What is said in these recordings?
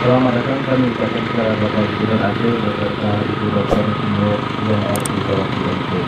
Selamat datang, kami ucapkan kepada Bapak Gubernur Aceh beserta Ibu Dr. Nur yang Arti Bawaslu Aceh.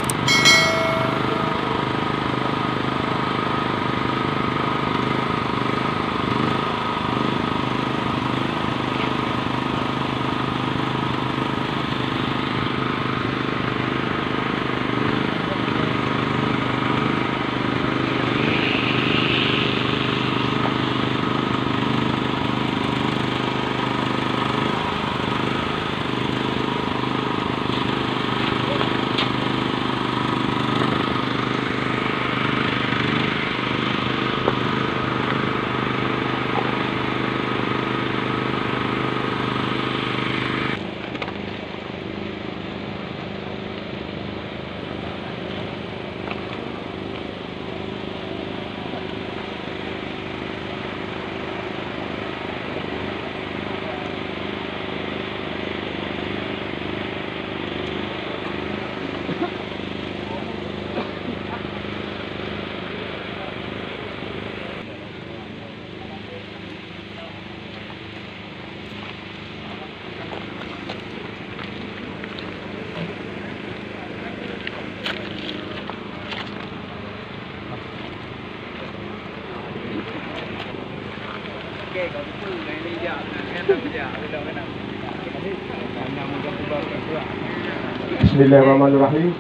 Bismillahirrahmanirrahim.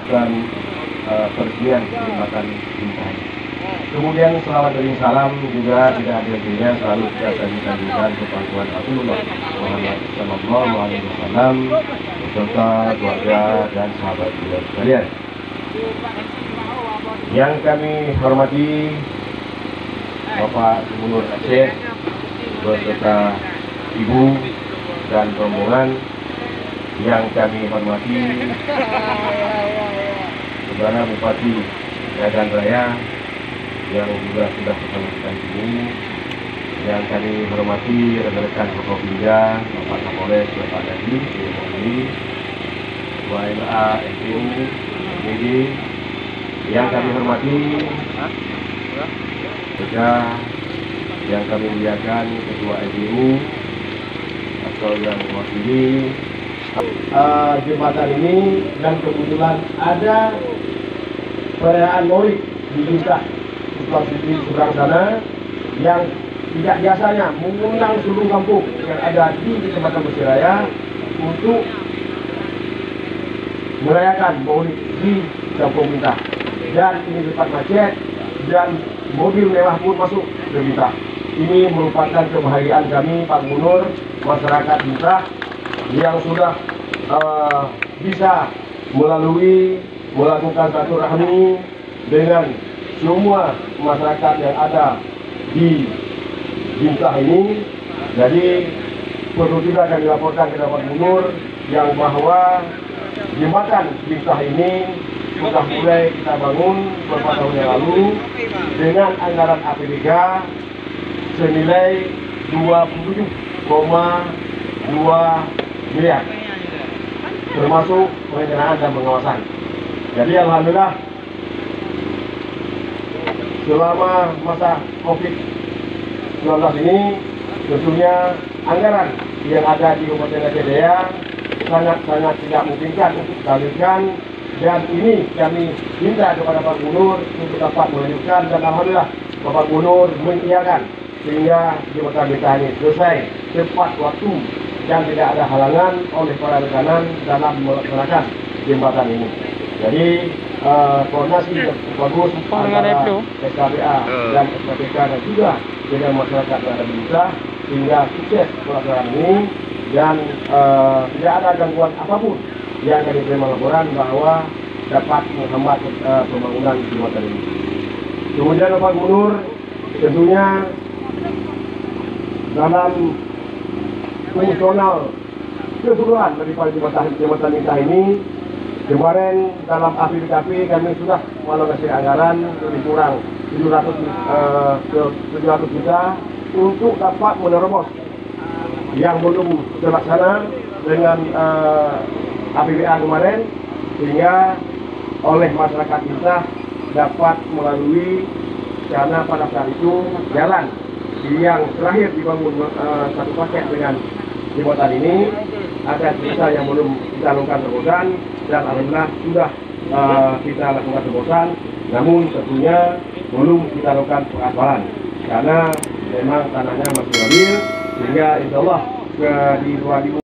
Dan pergian kesempatan cinta. Kemudian selawat dan salam juga tidak ada artinya selalu kita sajikan kepada Rasulullah Muhammad Sallallahu Alaihi Wasallam beserta keluarga dan sahabat beliau sekalian. Yang kami hormati Bapak Gubernur Aceh beserta Ibu dan rombongan, yang kami hormati Saudara Bupati Medan Raya yang juga sudah bersama kita di sini, yang kami hormati rekan-rekan Forkopimda, Bapak Kapolres, Bapak Dadi, Mui, WMA, NPU, MD, yang kami hormati juga yang kami muliakan Ketua NPU atau yang mewakili jembatan ini, dan kebetulan ada perayaan Maulid di Puncak di seberang sana yang tidak biasanya mengundang seluruh kampung yang ada di Kecamatan Mesir Raya untuk merayakan Maulid di Kampung Mintah, dan ini sempat macet dan mobil mewah pun masuk ke Mintah. Ini merupakan kebahagiaan kami Pak Gubernur, masyarakat Mintah yang sudah bisa melakukan silaturahmi dengan semua masyarakat yang ada di Mintah ini. Jadi perlu juga kami laporkan kepada Pak Gubernur yang bahwa jembatan Mintah ini sudah mulai kita bangun beberapa tahun yang lalu dengan anggaran APBD senilai 27,2 miliar, termasuk perencanaan dan pengawasan. Jadi alhamdulillah selama masa COVID-19 ini tentunya anggaran yang ada di Kabupaten Aceh Jaya sangat tidak memungkinkan untuk disalurkan, dan ini kami minta kepada Pak Gubernur untuk dapat melanjutkan, dan alhamdulillah Bapak Gubernur mengiyakan sehingga jembatan Mintah ini selesai tepat waktu dan tidak ada halangan oleh para rekanan dalam melaksanakan jembatan ini. Jadi koordinasi bagus antara SKBA dan SKPK dan juga dengan masyarakat yang ada di Mintah sehingga sukses pelaksanaan ini, dan tidak ada gangguan apapun yang kami terima laporan bahwa dapat menghambat pembangunan jembatan ini. Kemudian Bapak Gubernur tentunya dalam fungsional keseluruhan daripada jembatan Mintah ini, kemarin dalam APBD kami sudah mengalokasi anggaran lebih kurang 700 juta untuk dapat menerobos yang belum terlaksana dengan APBA kemarin, sehingga oleh masyarakat Mintah dapat melalui, karena pada saat itu jalan yang terakhir dibangun satu paket dengan jembatan ini. Ada desa yang belum kita lakukan terobosan, dan alhamdulillah sudah kita lakukan terobosan, namun tentunya belum kita lakukan pengaspalan karena memang tanahnya masih labil, sehingga insya Allah di 2000